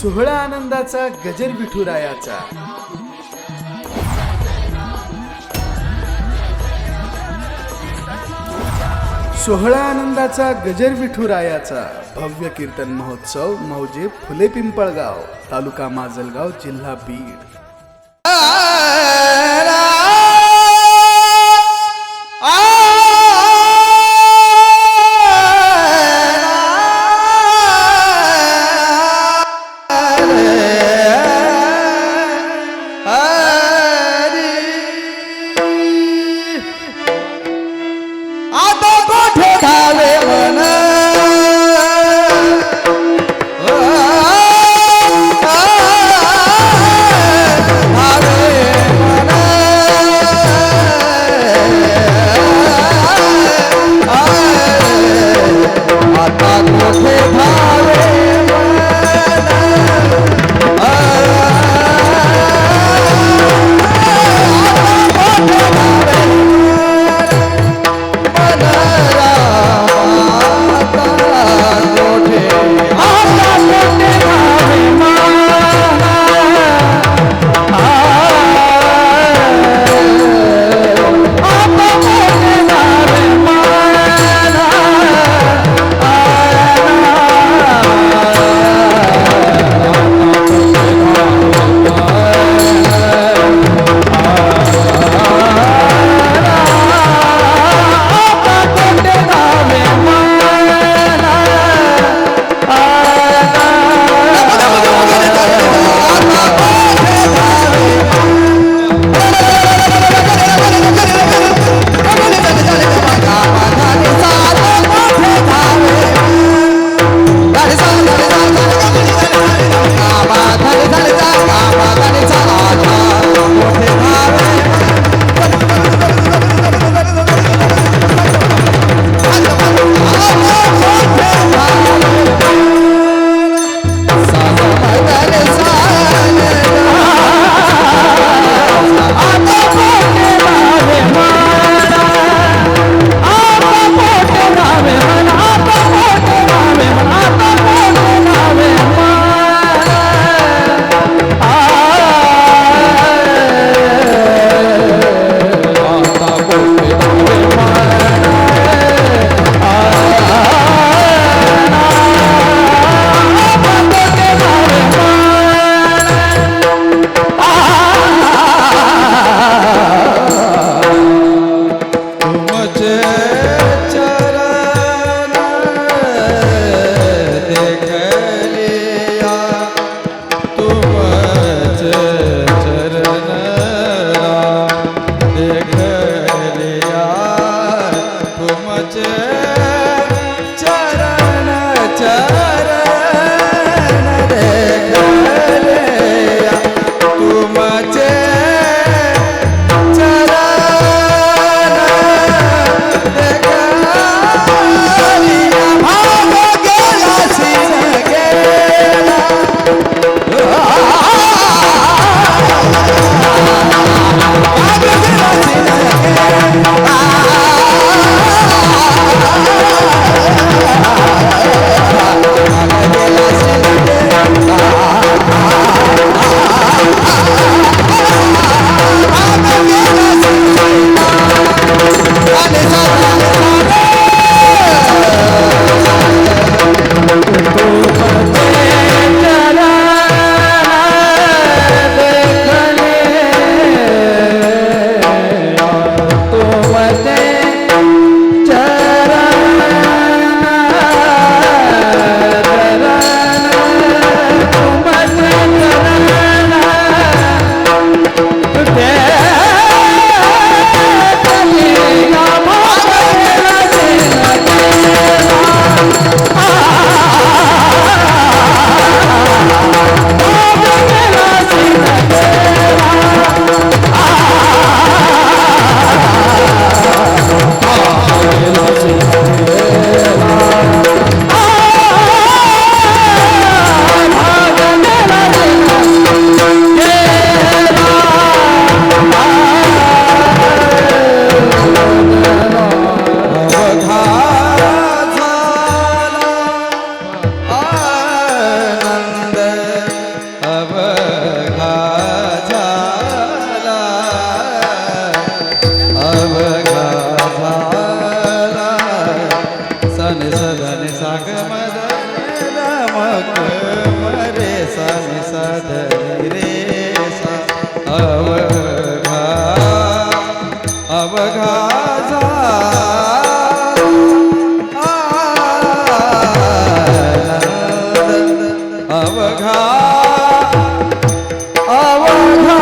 सोहळा आनंदाचा गजर विठुरायाचा. सोहळा आनंदाचा गजर विठुरायाचा भव्य कीर्तन महोत्सव मौजे फुले पिंपळगाव, तालुका माजलगाव, जिल्हा बीड. भावे मन रे सा नि सा ध नि रे सा अवघा अवघा अवघा अवघा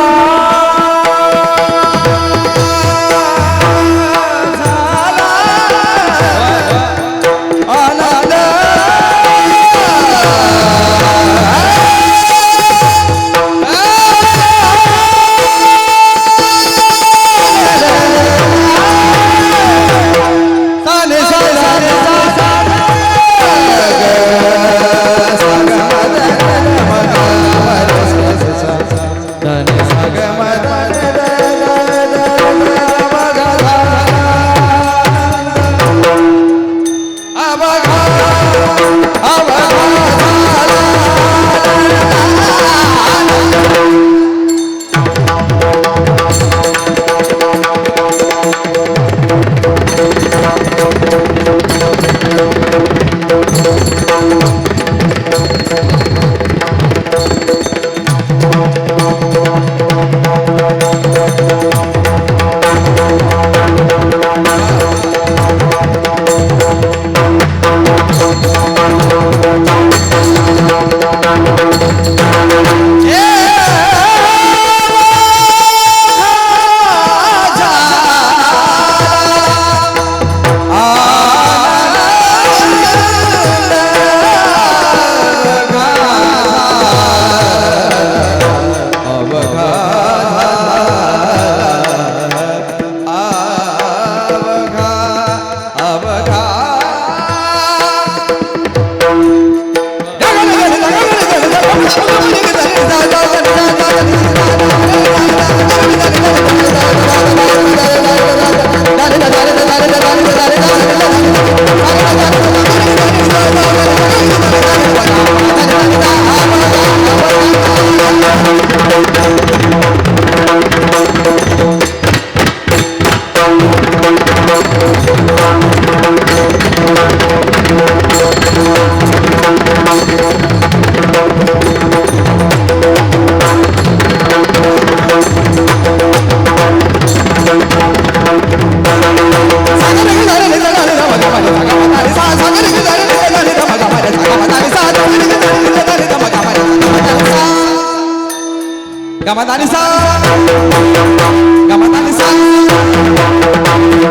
Gamadani sa Gamadani sa Gamadani sa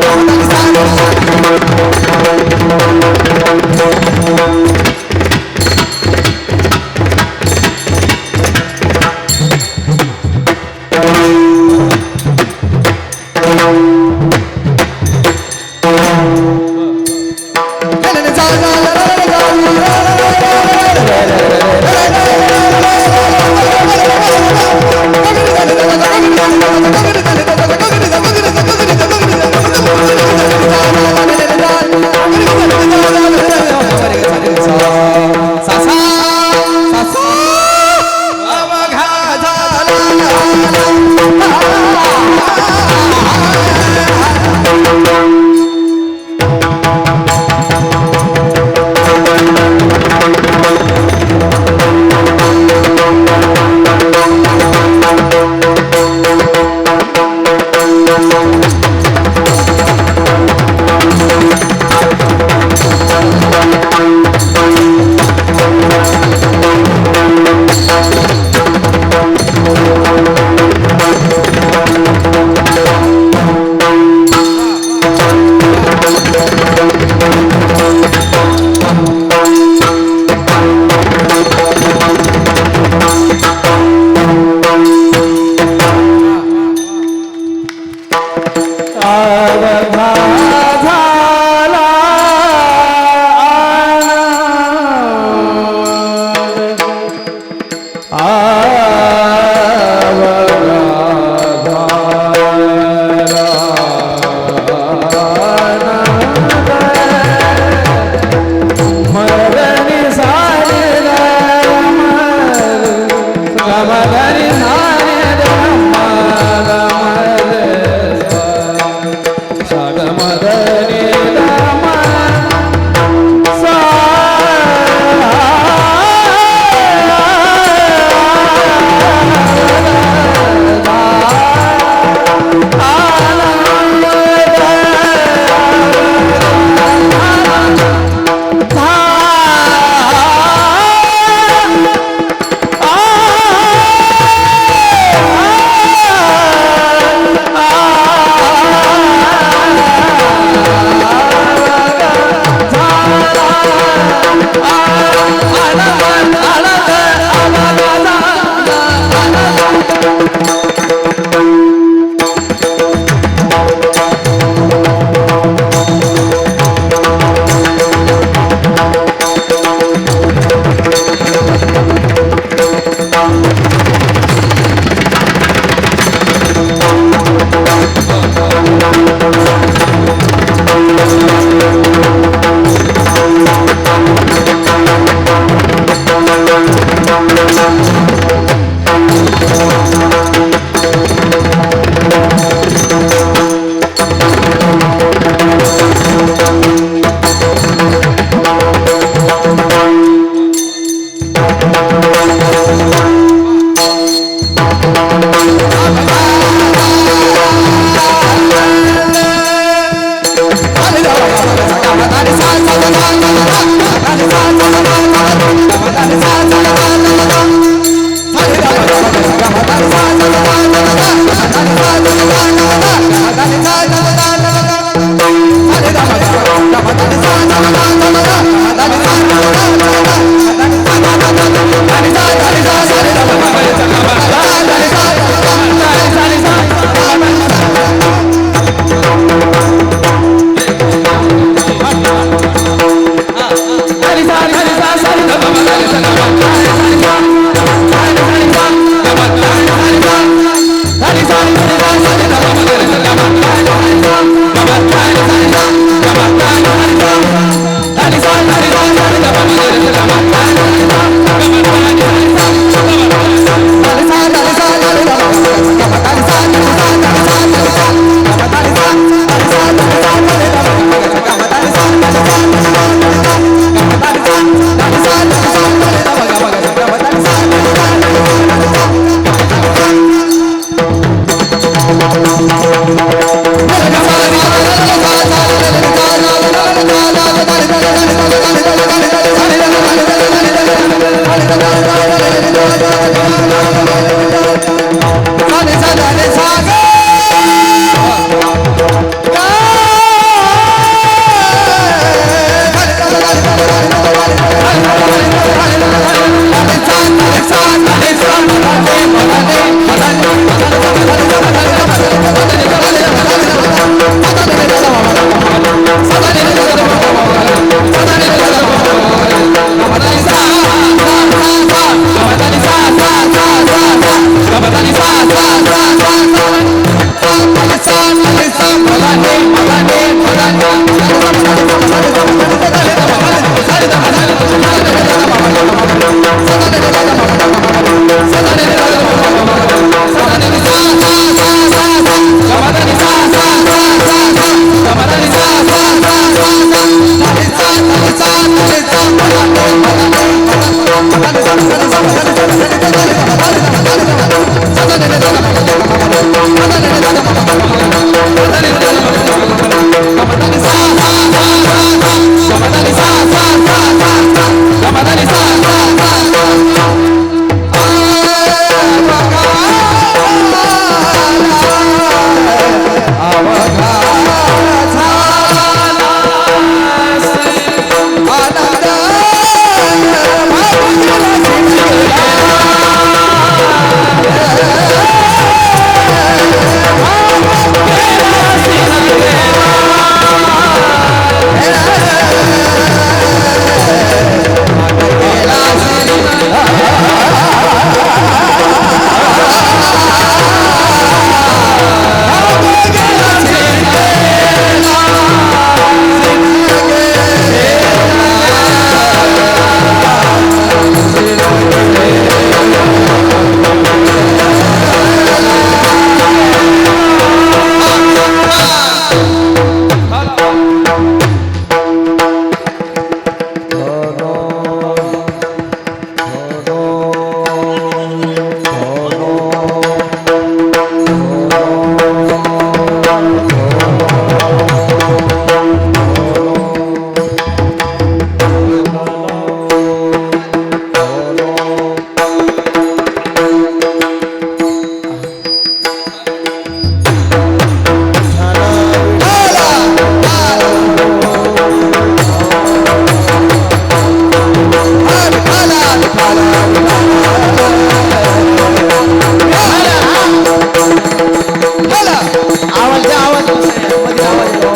आवाज द्या, आवाज मध्ये आवाज द्या.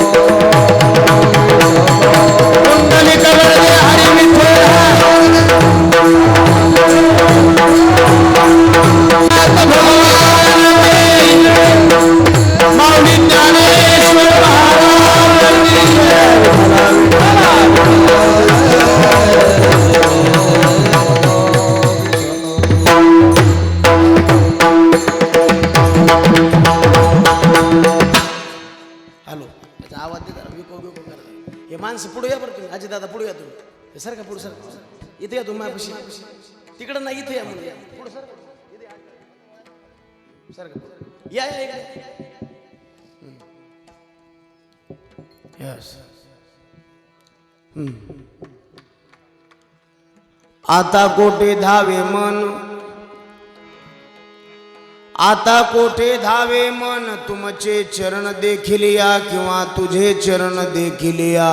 कुंडली कवळले हरी माऊली ज्ञानेश्वर हॅलो त्याचा आवाज दे जरा विको विको करा. हे माणसं पुढे या बरं तुम्ही आजी दादा पुढे या तुम्ही हे सर का पुढे सर इथे या तुम्ही माझ्यापाशी तिकडं नाही इथे या म्हणून या पुढे सर सर का या या यस आता कोठे धावे मन आता कोठे धावे मन तुमचे चरण देखील या किंवा तुझे चरण देखील या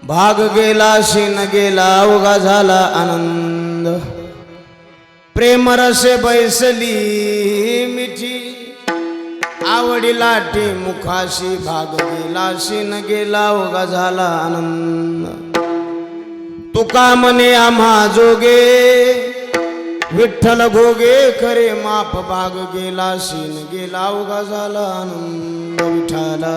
भाग गेला शेन गेला उगा झाला आनंद प्रेम रसे बैसली मिठी आवडी लाटे मुखाशी भाग गेला शेन गेला उगा झाला आनंद तुका म्हणे आम्हा जोगे विठ्ठल भोगे खरे माप भाग गेला शीन गेला उगा झाला आनंद विठाला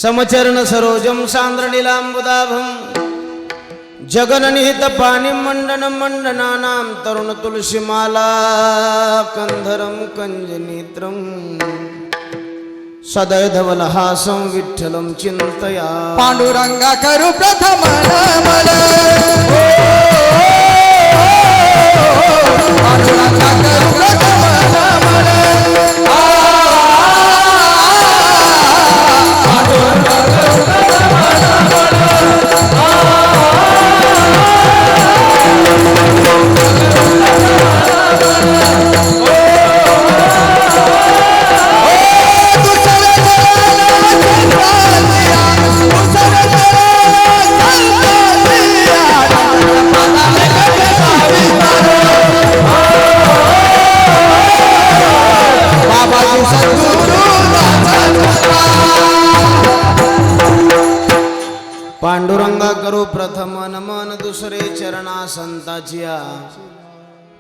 समचरण सरोजम सांद्रनीलांबुदाभं जगननिहित पाणी मंडन मंडनानां तरुण तुलसीमाला कंधरं कंजनेत्रं सदैधवलहासं विठ्ठलं चिंतया पांडुरंगा करू प्रथम नमन पांडुरंगा करू प्रथम नमन पांडुरंगा करू प्रथम नमन दुसरे चरणा संताचिया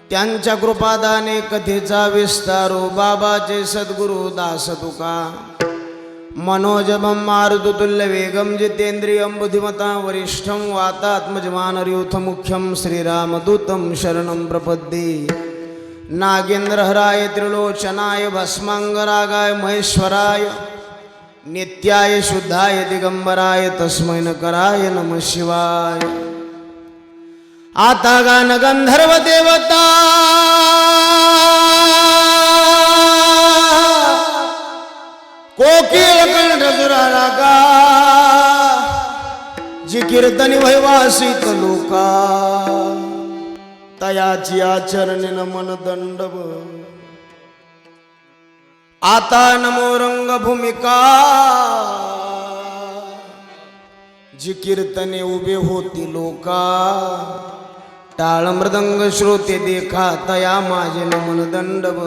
त्यांच्या कृपादाने कथेचा विस्तारो बाबाचे सद्गुरु दास तुका मनोजभं मारुतुल्य वेगं जितेंद्रियं बुद्धिमता वरिष्ठं वातात्मजमानर्यूथमुख्यं श्रीरामदूतं शरणं प्रपद्ये नागेंद्रहराय त्रिलोचनाय भस्मांगरागाय महेश्वराय नित्याय शुद्धाय दिगंबराय तस्मै नकराय नमः शिवाय आता गान गंधर्व देवता गजराला गा जी कीर्तनी वैवासित लोका तयाची आचरणेन मन दंडव आता नमो रंग भूमिका जी कीर्तने उभे होती लोका टाळ मृदंग श्रोते देखा तया माझे नमन दंडव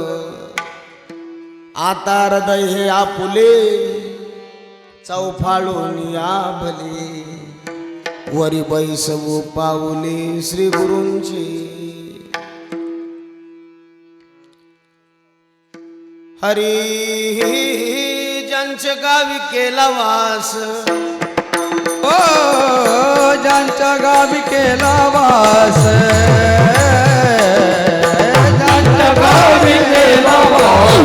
आता हृदय हे आपुले चौफाळून आभले वरी बैसवू पाऊले श्री गुरूंची हरी ज्यांच्या गावी केला वास ओ ज्यांच्या गावी केला वास ज्यांच्या गावी केला वास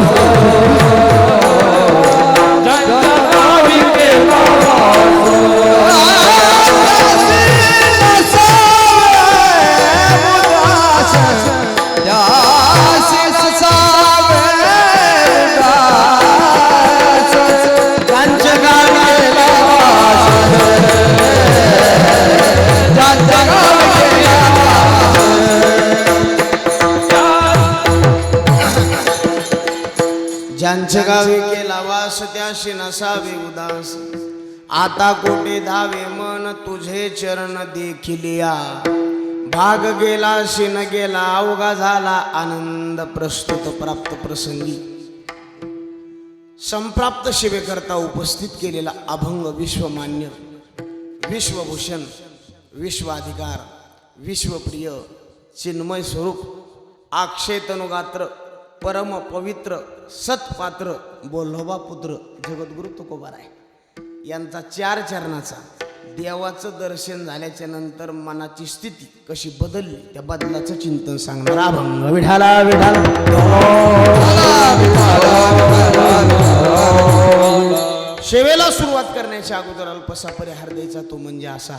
ज्यांच्या गावी केला ज्यांच्या गावी केला वास त्याशी नसावे उदास आता कोटे धावे मन तुझे चरण देखिलिया भाग गेला शिन गेला अवघा झाला आनंद प्रस्तुत प्राप्त प्रसंगी संप्राप्त शिवेकरता उपस्थित केलेला अभंग विश्वमान्य विश्वभूषण विश्वाधिकार विश्वप्रिय चिन्मय स्वरूप अक्षयतनुगात्र परम पवित्र सत्पात्र बोल्होबा पुत्र जगद्गुरु तुकोबाराय यांचा 4 चरणाचा देवाचं दर्शन झाल्याच्या नंतर मनाची स्थिती कशी बदलली त्या बदलाचं चिंतन सांगणार अभंग विठाला विठाला सेवेला सुरुवात करण्याच्या अगोदर अल्पसा परिहार द्यायचा तो म्हणजे असा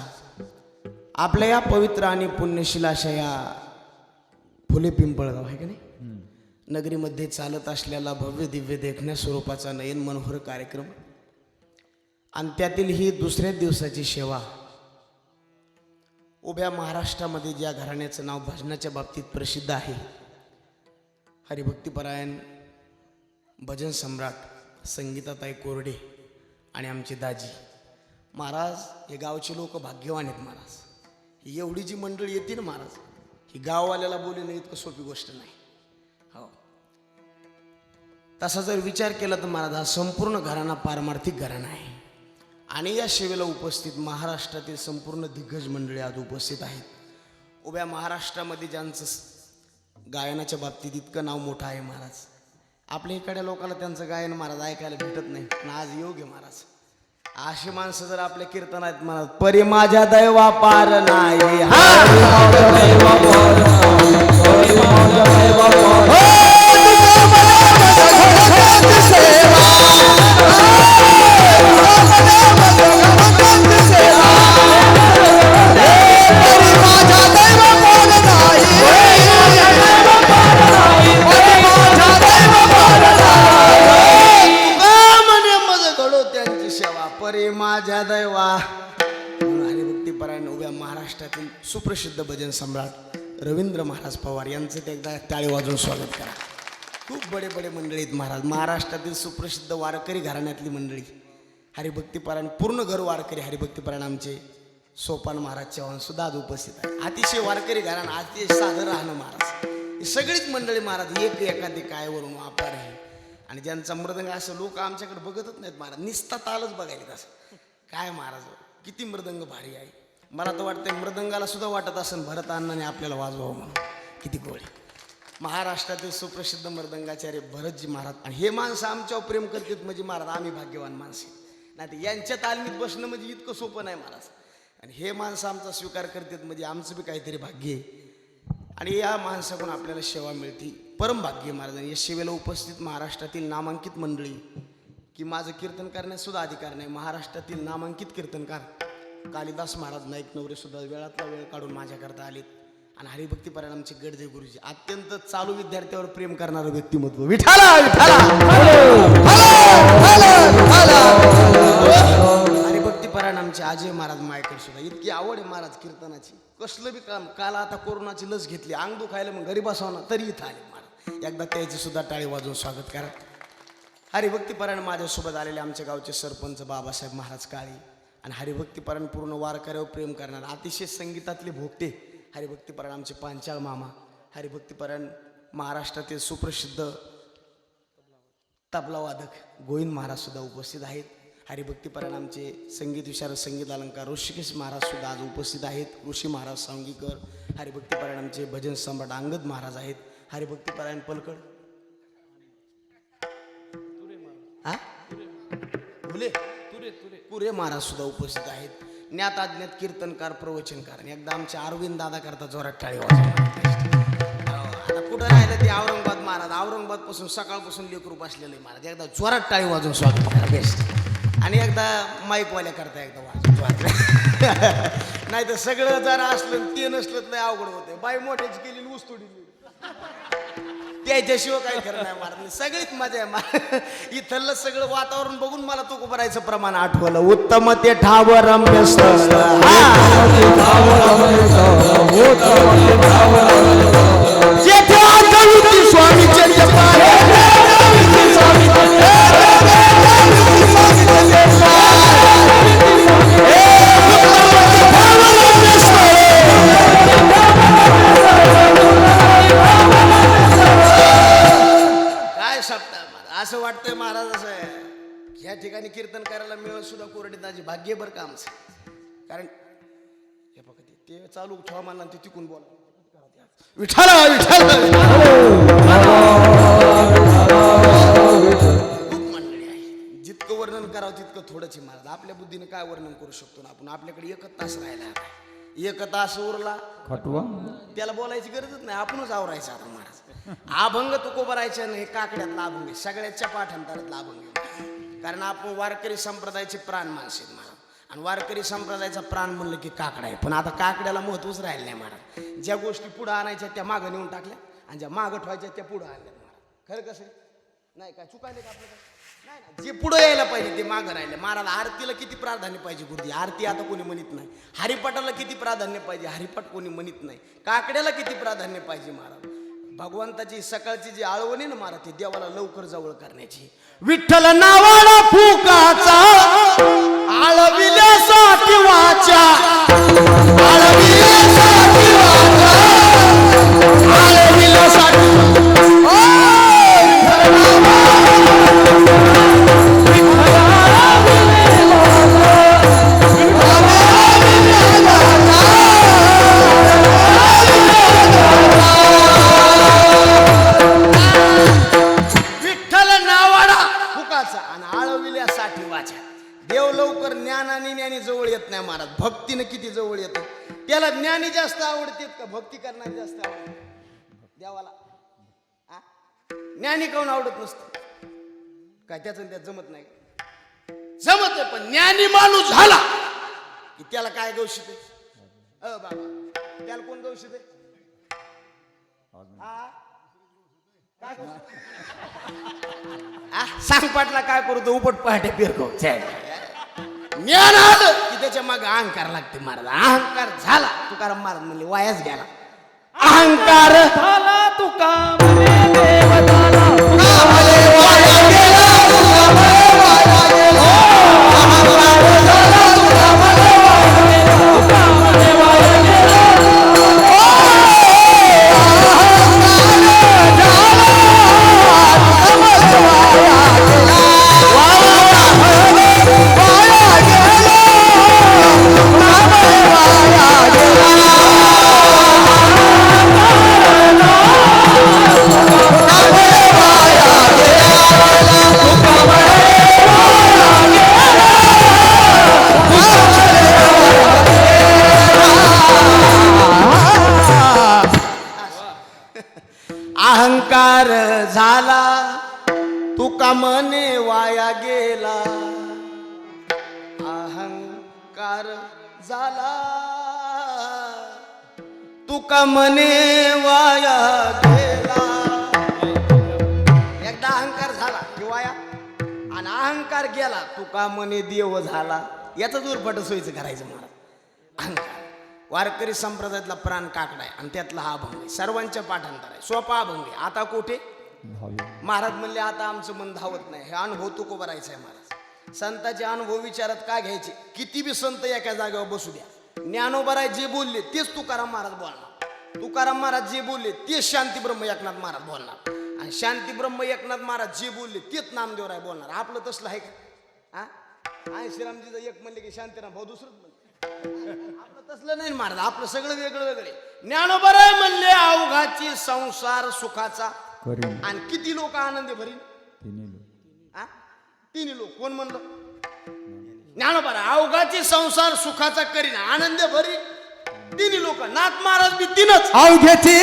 आपल्या या पवित्र आणि पुण्यशील अशा या फुले पिंपळगाव आहे का नाही नगरीमध्ये चालत असलेला भव्य दिव्य देखण्या स्वरूपाचा नयन मनोहर कार्यक्रम आणि त्यातील ही दुसऱ्या दिवसाची सेवा उभ्या महाराष्ट्रामध्ये ज्या घराण्याचं नाव भजनाच्या बाबतीत प्रसिद्ध आहे हरिभक्तीपरायण भजन सम्राट संगीताताई कोरडे आणि आमचे दाजी महाराज हे गावचे लोक भाग्यवान आहेत महाराज ही एवढी जी मंडळी येते ना महाराज ही गाववाल्याला बोलणं इतकं सोपी गोष्ट नाही हो तसा जर विचार केला तर महाराज हा संपूर्ण घराणा पारमार्थिक घराणा आहे आणि या सेवेला उपस्थित महाराष्ट्रातील संपूर्ण दिग्गज मंडळी आज उपस्थित आहेत उभ्या महाराष्ट्रामध्ये ज्यांचं गायनाच्या बाबतीत इतकं नाव मोठं आहे महाराज आपल्या इकडच्या लोकांना त्यांचं गायन महाराज ऐकायला भेटत नाही पण आज योग्य महाराज अशी माणसं जर आपल्या कीर्तन आहेत महाराज परी माझ्या दैवा पार नाही माझ्या दैवा हरिभक्तीपरायण उभ्या महाराष्ट्रातील सुप्रसिद्ध भजन सम्राट रवींद्र महाराज पवार यांचं ते एकदा टाळी वाजवून स्वागत करा खूप बडे बडे मंडळी आहेत महाराज महाराष्ट्रातील सुप्रसिद्ध वारकरी घराण्यातली मंडळी हरिभक्तीपरायण पूर्ण घर वारकरी हरिभक्तीपरायण आमचे सोपान महाराज चव्हाण सुद्धा आज उपस्थित आहे अतिशय वारकरी घराणं अतिशय साधं राहणं महाराज ही सगळीच मंडळी महाराज एक एखादी कायवरून वापर आहे आणि ज्यांचा मृदंग असं लोक आमच्याकडे बघतच नाहीत महाराज निस्ता तालच बघायला तसं काय महाराज किती मृदंग भारी आहे मला तर वाटतं मृदंगाला सुद्धा वाटत असेल भरत अण्णाने आपल्याला वाजवावं म्हणून किती गोळी महाराष्ट्रातील सुप्रसिद्ध मृदंगाचार्य भरतजी महाराज आणि हे माणसं आमच्यावर प्रेम करतात म्हणजे महाराज आम्ही भाग्यवान माणसे नाही तर यांच्या तालमीत बसणं म्हणजे इतकं सोपं नाही महाराज आणि हे माणसं आमचा स्वीकार करतात म्हणजे आमचं बी काहीतरी भाग्य आहे आणि या माणसाकडून आपल्याला सेवा मिळते परम भाग्य महाराज या सेवेला उपस्थित महाराष्ट्रातील नामांकित मंडळी की माझं कीर्तन करण्यास सुद्धा अधिकार नाही महाराष्ट्रातील नामांकित कीर्तनकार कालिदास महाराज नाईक नवरे सुद्धा वेळातला वेळ काढून माझ्याकरता आलेत आणि हरिभक्तीपरायण आमचे गडजे गुरुजी अत्यंत चालू विद्यार्थ्यावर प्रेम करणारं व्यक्तिमत्व विठाला विठाला महाराज कीर्तनाची कसलं बी काम. काल आता कोरोनाची लस घेतली, अंग दुखायला मग घरी बसवणं तरी इथं आले महाराज. एकदा त्याची सुद्धा टाळी वाजवून स्वागत करा. हरिभक्तीपरायण माझ्यासोबत आलेले आमच्या गावचे सरपंच बाबासाहेब महाराज काळे आणि हरिभक्तीपरायण पूर्ण वारकऱ्यावर प्रेम करणार अतिशय संगीतातले भोगते हरिभक्तीपरायण आमचे पांचाळ मामा. हरिभक्तीपरायण महाराष्ट्रातील सुप्रसिद्ध तबलावादक गोविंद महाराज सुद्धा उपस्थित आहेत. हरिभक्तीपरायण आमचे संगीत विशारद संगीत अलंकार ऋषिकेश महाराज सुद्धा आज उपस्थित आहेत. ऋषी महाराज सांगीकर. हरिभक्तीपरायण आमचे भजन सम्राट अंगद महाराज आहेत. हरिभक्तीपरायण पलकड कुरे महाराज सुद्धा उपस्थित आहेत. ज्ञात अज्ञात कीर्तनकार प्रवचनकार. एकदा आमचे अरविंद दादा करता जोरात टाळी वाजवा. आता कुठं राहिलं ते औरंगाबाद महाराज. औरंगाबाद पासून सकाळपासून लेकरू बसलेले महाराज. एकदा जोरात टाळी वाजून स्वागत करा बेस्ट. आणि एकदा माईकवाल्या करता एकदा वाजून नाही तर सगळं जरा असलं ते नसलं नाही अवघड होते. बाई मोठ्याची केली ऊसतोडी त्याच्याशिवाय काही खरं नाही महाराज. सगळीच मजा आहे. इथलं सगळं वातावरण बघून मला तो करायचं प्रमाण आठवलं. उत्तम ते ठाव रम्य स्वामीचे असं वाटतंय महाराज असं आहे ह्या ठिकाणी कीर्तन करायला मिळत सुद्धा कोरडीताची भाग्य बरं काम. कारण हे बघा ते चालू ठेवा मला ते तिकून बोला विठाला खूप मंडळी आहे. जितकं वर्णन करावं तितकं थोडंच आहे महाराज. आपल्या बुद्धीने काय वर्णन करू शकतो ना आपण. आपल्याकडे एकच तास राहिला. एक तास उरला त्याला बोलायची गरजच नाही. आपणच आवरायचं आता महाराज. अभंग तुकोबरायचे नाही काकड्यातला अभंग सगळ्याच्या पाठांतरातला अभंग. कारण आपण वारकरी संप्रदायाचे प्राण माणसे महाराज. आणि वारकरी संप्रदायाचा प्राण म्हणलं की काकडा आहे. पण आता काकड्याला महत्वच राहिलं नाही महाराज. ज्या गोष्टी पुढं आणायच्या त्या मागं नेऊन टाकल्या आणि ज्या मागं ठेवायच्या त्या पुढं आणल्या महाराज. खरं कसं नाही काय चुकायले का आपल्याला नाही ना. जे पुढं यायला पाहिजे ते मागं राहिले महाराज. आरतीला किती प्राधान्य पाहिजे गुरुजी. आरती आता कोणी म्हणत नाही. हरिपाठाला किती प्राधान्य पाहिजे. हरिपाठ कोणी म्हणत नाही. काकड्याला किती प्राधान्य पाहिजे महाराज. भगवंताची सकाळची जी आळवणी ना महाराज ती देवाला लवकर जवळ करण्याची. विठ्ठल नावाला फुकाचा आळविल्यासाठी वाचा आळविल्यासाठी वाचा आळविल्यासाठी देव लवकर ज्ञानाने ज्ञानी जवळ येत नाही महाराज. भक्तीनं किती जवळ येतो. त्याला ज्ञानी जास्त आवडतात का भक्ती करणारी जास्त आवडते देवाला. ज्ञानी काऊन आवडत नसतं काय त्याचं त्यात जमत नाही. जमत आहे पण ज्ञानी माणूस झाला की त्याला काय गवशित आहे. बाबा त्याला कोण गवशित आहे. सांग पाटला काय करू तो उपट पहाटे फिरको. ज्ञान आलं की त्याच्या मागे अहंकार लागते महाराज. अहंकार झाला तुकाराम महाराज म्हणले वायाच गेला. अहंकार झाला तुका अहंकार झाला तुका मने वाया गेला. अहंकार झाला तुका मने वाया गेला. एकदा अहंकार झाला की वाया आणि अहंकार गेला तुका मने देव झाला. याचा दूरपट सोयीचं करायचं मला. अहंकार वारकरी संप्रदायातला प्राण काकडा आहे आणि त्यातला हा अभंग आहे. सर्वांच्या पाठांतर आहे, सोपा अभंग आहे. आता कुठे महाराज म्हणले आता आमचं मन धावत नाही, हे अनुभव तू भरायचा आहे महाराज. संतांचे अनुभव विचारात का घ्यायचे? किती बी संत एका जागेवर बसू द्या, ज्ञानोबराय जे बोलले तेच तुकाराम महाराज बोलणार. तुकाराम महाराज जे बोलले तेच शांती ब्रह्म एकनाथ महाराज बोलणार. आणि शांती ब्रह्म एकनाथ महाराज जे बोलले तेच नामदेवराय बोलणार. आपलं तसलं आहे का? आणि श्रीरामजीचं एक म्हणले की शांतीराम भाऊ दुसरंच म्हणले. आपलं तसलं नाही महाराज, आपलं सगळं वेगळं वेगळे. ज्ञानोबराय म्हणले अवघाची संसार सुखाचा आणि किती लोक आनंदी भरीन? तिन्ही लोक. कोण म्हणलं? ज्ञानोबराय अवघाची संसार सुखाचा करीन आनंद भरीन तिन्ही लोक. नाथ महाराज बी तीनच. अवघ्याची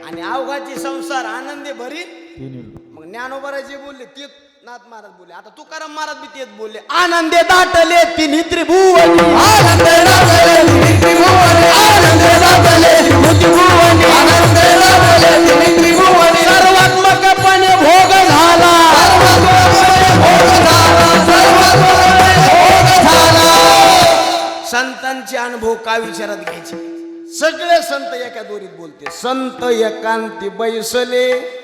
आणि अवघाची संसार आनंदे भरीन. मग ज्ञानोबराय जे बोलले तेच नाथ महाराज बोलले. आता तुकाराम महाराज बी तेच बोलले. आनंदे दाटले तिन्ही त्रिभुवनी, आनंदे दाटले तिन्ही त्रिभुवनी, आनंदे दाटले तिन्ही त्रिभुवनी, आनंदे दाटले तिन्ही त्रिभुवनी. सर्वात्मकपणे भोग झाला, भोग झाला, भोग झाला. संतांचे अनुभव का विचारात घ्यायचे? सगळे संत एका दोरीत बोलते. संत एकांती बैसले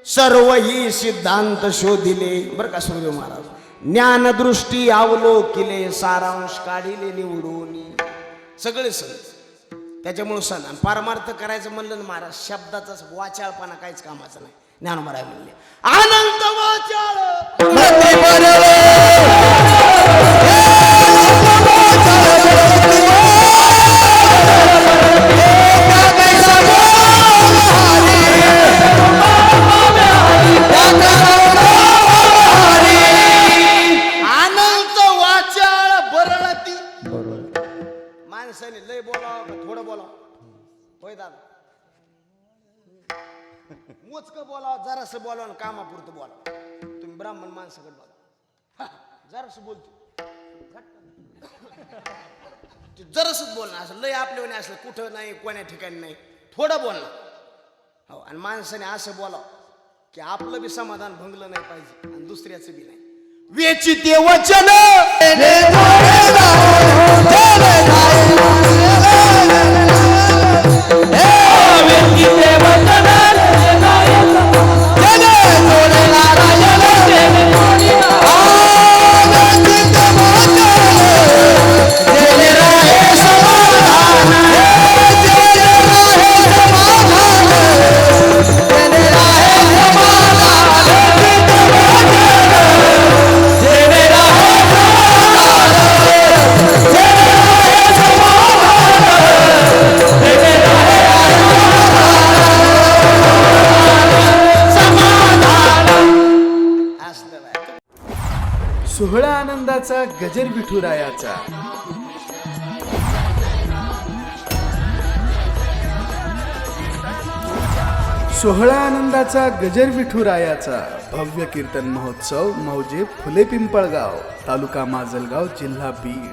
सर्व ही सिद्धांत शोधिले. बरं का सूर्य महाराज? ज्ञानदृष्टी अवलोकिले सारांश काढिले निवडून. सगळे संत त्याच्यामुळे सण. आणि पारमार्थ करायचं म्हणलं ना महाराज, शब्दाचाच वाचाळपणा काहीच कामाचा नाही. ज्ञानोबराय म्हणले अनंत वाचाळ लय बोलावं का थोडं बोलावं? होय दादा, मोजकं बोलावं, जरासं बोलावं, कामापुरतं बोलावं. तुम्ही ब्राह्मण माणसाकडे बोला, जरासं बोलतो, जरासच बोलणं. असं लय आपल्याने असलं कुठं नाही, कोण्या ठिकाणी नाही, थोडं बोलणं. हो, आणि माणसाने असं बोलावं की आपलं बी समाधान भंगलं नाही पाहिजे आणि दुसऱ्याचं बी नाही. वेचिते वचन सोहळा आनंदाचा गजर विठुरायाचा. सोहळा आनंदाचा गजर विठुरायाचा भव्य कीर्तन महोत्सव मौजे फुले पिंपळगाव, तालुका माजलगाव, जिल्हा बीड.